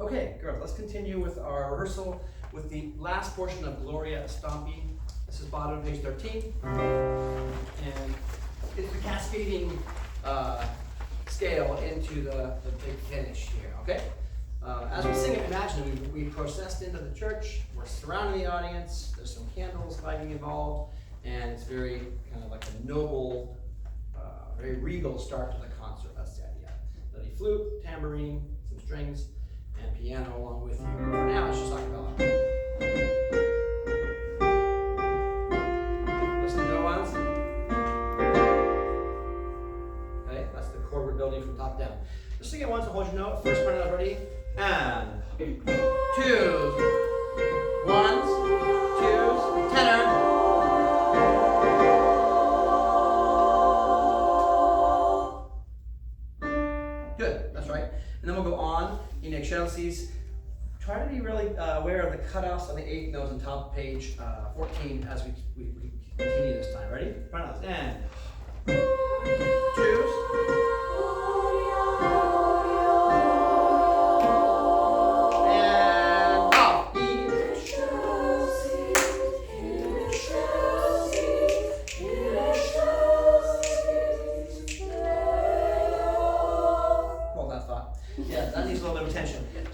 Okay, girls, let's continue with our rehearsal with the last portion of Gloria Estampie. This is bottom of page 13. And it's the cascading scale into the big finish here, okay? As we sing it, imagine we processed into the church, we're surrounding the audience, there's some candles lighting involved, and it's very kind of like a noble, very regal start to the concert. That's the idea. There'll be flute, tambourine, some strings, and piano along with you. For now, it's just a cappella. Listen to the ones. Okay, that's the chord we're building from top down. Just sing it once and hold your note. First part of ready. And twos, ones, twos, tenor. Good, that's right. And then we'll go on in excelsis. Try to be really aware of the cutoffs on the eighth notes on top of page 14 as we continue this time. Ready? Front notes. And twos.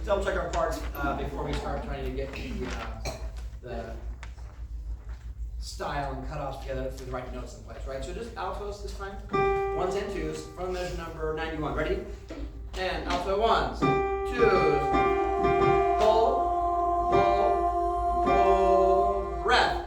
Double check our parts before we start trying to get the style and cutoffs together for the right notes in place, right? So just altos this time. Ones and twos from measure number 91. Ready? And alto ones, twos, pull, pull, pull, breath.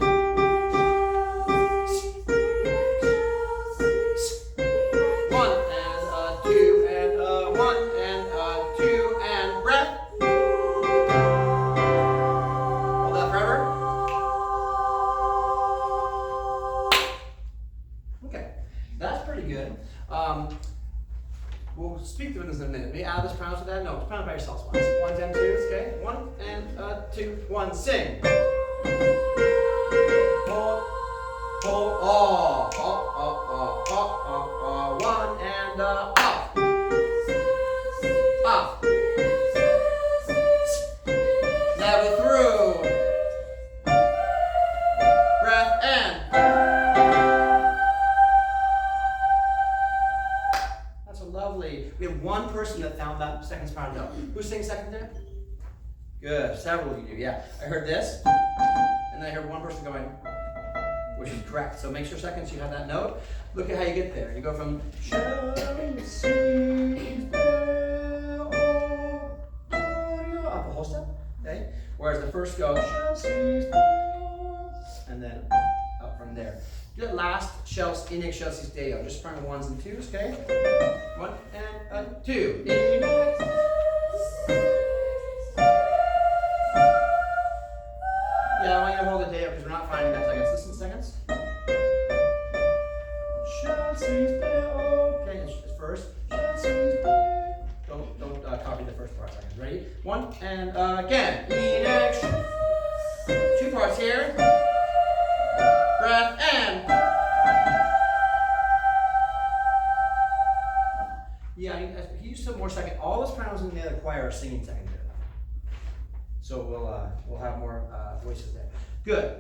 We'll speak to it in a minute. May I just pronounce that? No, pronounce by yourselves once. Ones and twos, okay? 1 and 2, 1, sing. Oh, oh, oh, oh, oh, oh, oh, oh, 1 and off. Off. Now we're through. Breath and. Lovely. We have one person that found that second soprano note. Who sings second there? Good. Several of you do. Yeah. I heard this, and then I heard one person going, which is correct. So make sure seconds you have that note. Look at how you get there. You go from up a whole step. Okay. Whereas the first goes and then up from there. Do that last shells in excelsis deo. Just prime ones and twos, okay? 1 and 2. Yeah, I want you to hold the deo because we're not finding that seconds. Listen seconds. Okay, it's first. Don't copy the first part seconds. Ready? 1 and again. Two parts here. Breath and. Yeah, he used some more second. All the sopranos in the other choir are singing second here. So we'll have more voices there. Good.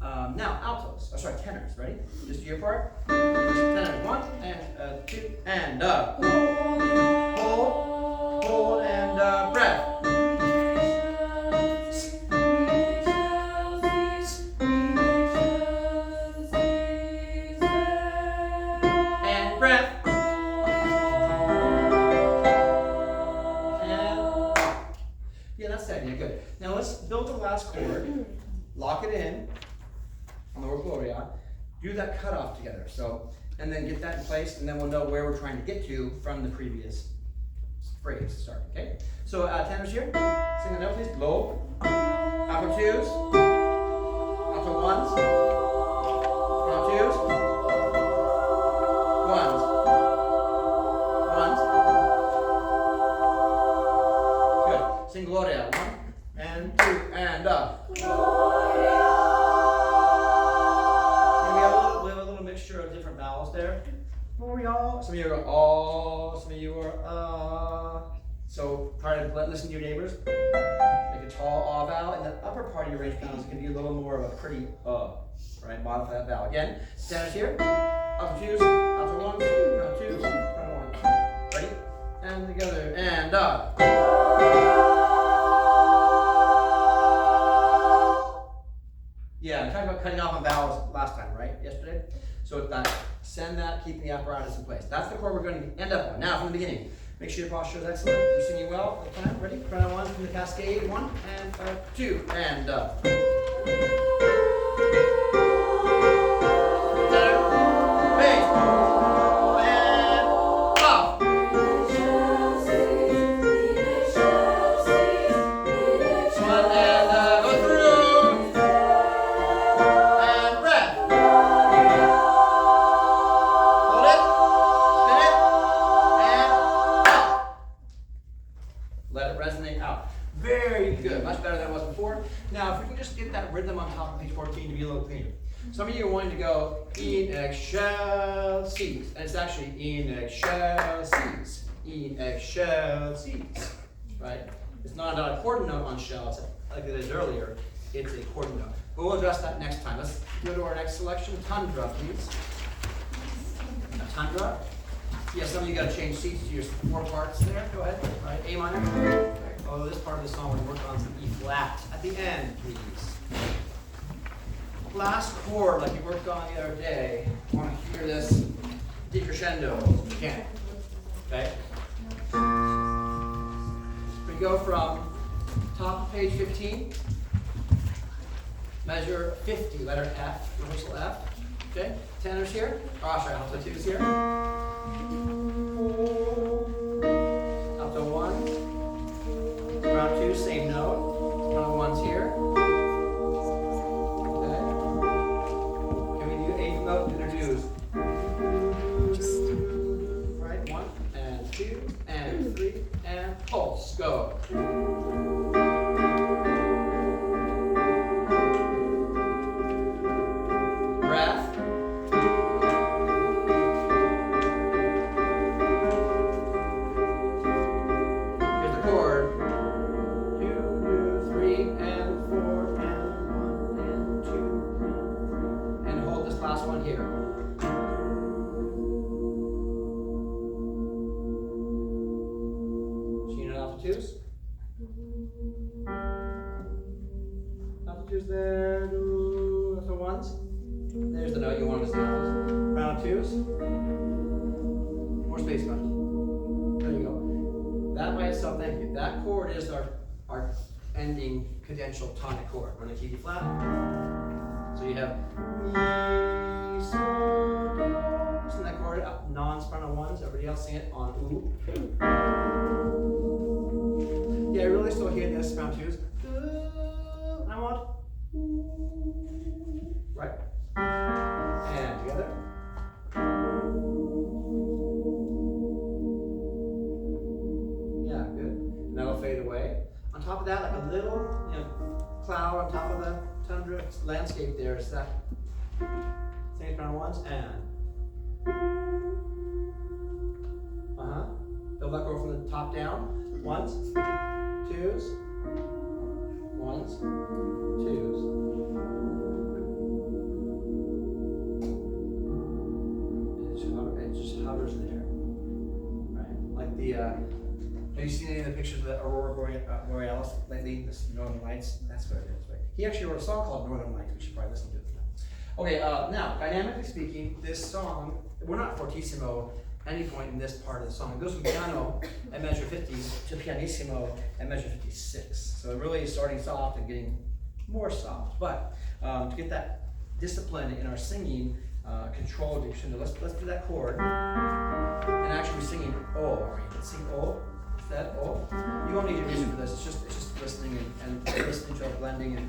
Now altos. Oh, sorry, tenors. Ready? Just do your part. Tenors. 1 and 2 and hold and breath. Good. Now let's build the last chord, lock it in on the word Gloria, do that cutoff together. So, and then get that in place, and then we'll know where we're trying to get to from the previous phrase to start. Okay. So tenors here, sing the note please. Low, alto twos, alto ones, alto twos, ones, ones. Good. Sing Gloria. 1 and 2 and Gloria. And we have a little mixture of different vowels there. Gloria. Some of you are oh, some of you are So try to listen to your neighbors. Make a tall vowel. In the upper part of your range panels, it can be a little more of a pretty right? Modify that vowel. Again, standards here. Alto twos, alto ones, alto twos, alto ones. Ready? And together, and Yeah, I talked about cutting off on vowels last time, right? Yesterday? So it's that. Send that, keeping the apparatus in place. That's the chord we're going to end up on. Now, from the beginning, make sure your posture is excellent. You're singing well. The time, ready? Round one from the cascade. 1 and 2 and rhythm on top of page 14 to be a little cleaner. Some of you are wanting to go in excelsis, and it's actually in excelsis, in excelsis, right? It's not a quarter note on shell, it's like it is earlier, it's a quarter note. But we'll address that next time. Let's go to our next selection, Tundra, please. Tundra. Yeah, some of you got to change seats to your 4 parts there. Go ahead. All right, A minor. Oh, this part of the song we work on some E flat at the end, please. Last chord, like you worked on the other day. I want to hear this decrescendo if you can. Okay? We go from top of page 15, measure 50, letter F, rehearsal F. Okay? Tenors here. Oh, sorry, alto twos here. Alto 1. Round 2, same note. Round 1's here. Note introduce. Right, 1 and 2 and 3 and pulse. Go. Breath. Here's the chord. 2, 2, 3 and 4 and 1 and 2 and hold this last one here. So you know alto twos? Alto twos there, alto ones. There's the note you wanted to see. Round twos. More space button. There you go. That by itself, thank you. That chord is our ending cadential tonic chord. We're going to keep it flat. So you have mi, sol, do. Sing that chord up, non-soprano ones. Everybody else sing it on oo. Yeah, I really still hear this round twos. I want right. And together. Yeah, good. And that'll fade away. On top of that, like a little, cloud on top of the Tundra landscape there is that same round ones and they'll let go from the top down. Ones, twos, ones, twos. It just hovers there, right? Like the have you seen any of the pictures of the Aurora Borealis lately? This Northern Lights. That's what it is, right? He actually wrote a song called Northern Lights. We should probably listen to it. Okay, now, dynamically speaking, this song, we're not fortissimo at any point in this part of the song. It goes from piano at measure 50 to pianissimo at measure 56. So it really is starting soft and getting more soft. But to get that discipline in our singing, control crescendo, let's do that chord. And actually we're singing O. Let's sing O. That O. You won't need your music for this. It's just listening and listening to our blending and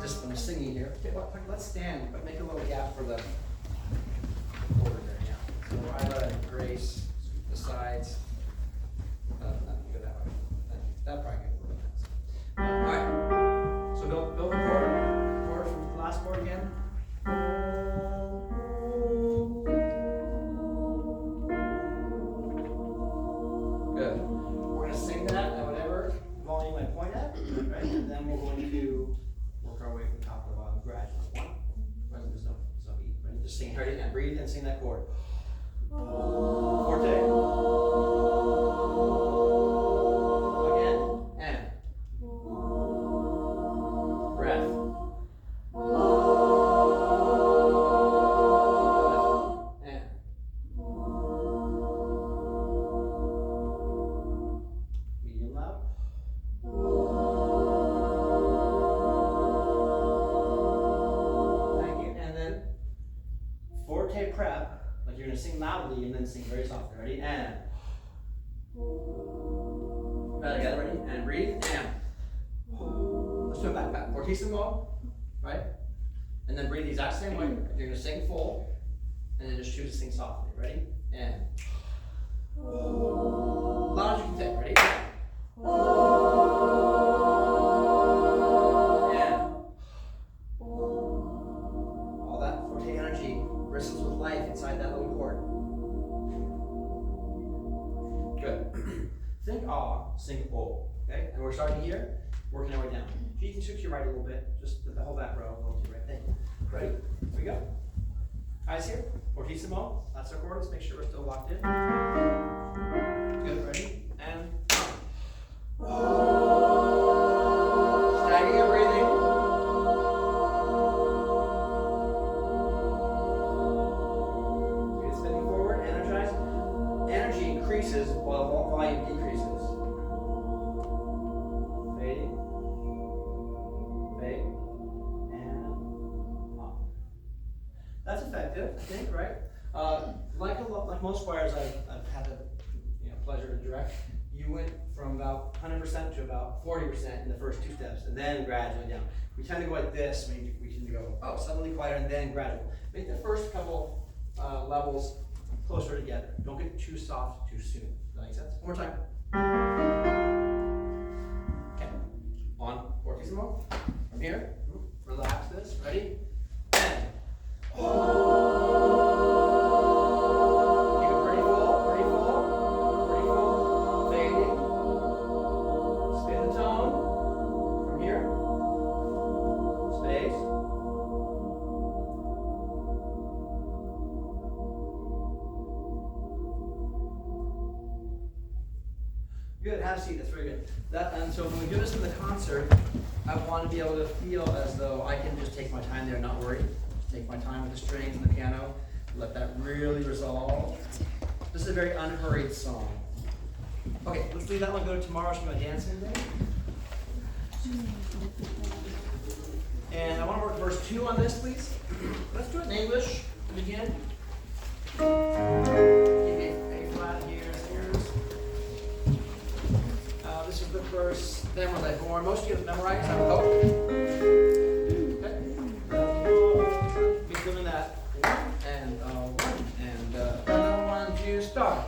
discipline of singing here. Okay, well, let's stand, but make a little gap for the chord there. Yeah. So Isla and Grace, the sides. Go that way. That probably get a little bit. All right. So build the chord from the last chord again. Good. breathe and sing that chord. Forte. Again, and. Breath. And. Medium loud. Thank you. And then forte prep, like you're going to sing loudly and then sing very softly. Ready? And. Together, ready? And breathe. And. Let's do it back. Fortissimo, right? And then breathe the exact same way. You're going to sing full, and then just choose to sing softly. Ready? And. Loud as you can take. Ready? And. All that forte energy bristles with life inside that little chord. Good. Think ah, sing oh. Okay? And we're starting here, working our way down. You can shift to your right a little bit, just the whole back row, a little to your right. Thank you. Ready? Here we go. Eyes here. Fortissimo. That's our chord. Let's make sure we're still locked in. Good. Ready? And stagger your breathing. Good. Spinning forward. Energize. Energy increases while volume decreases. Fading. Fade. And pop. That's effective, I think, right? Like most choirs I've had the pleasure to direct, you went from about 100% to about 40% in the first two steps, and then gradually down. We tend to go like this. We tend to go, oh, suddenly quieter, and then gradual. Make the first couple levels closer together. Don't get too soft too soon. Does that make sense? One more time. Okay. On fortissimo. From here. Relax this. Ready? And. Keep it pretty full, pretty full, pretty full. Fading. Spin the tone. From here. Space. Good, have a seat, that's very good. And so when we do this in the concert, I want to be able to feel as though I can just take my time there, not worry. Take my time with the strings and the piano, let that really resolve. This is a very unhurried song. Okay, let's leave that one, go to tomorrow's my dancing day. And I want to work verse 2 on this, please. Let's do it in English to begin. Keep A flat here, singers. This is the verse, then were they born. Most of you have memorized, I would hope. Be doing that. 1 and 1 2 start.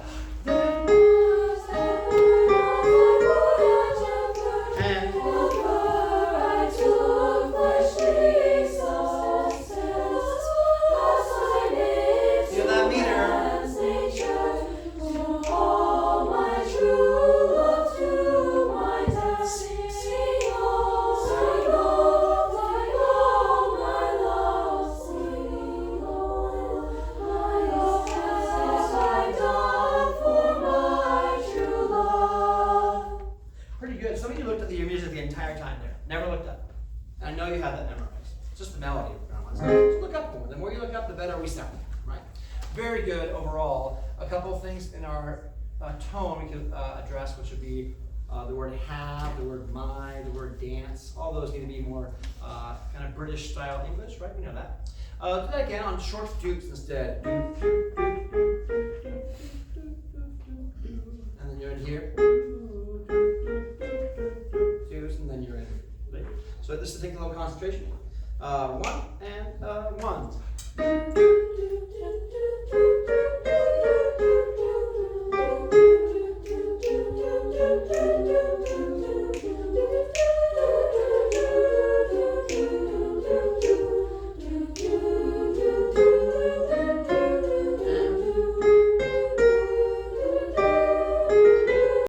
Very good overall. A couple of things in our tone we could address, which would be the word have, the word my, the word dance. All those need to be more kind of British style English, right? We know that. Do that again on short dukes instead. And then you're in here. Dukes, and then you're in. So this is taking a little concentration. 1 and 1.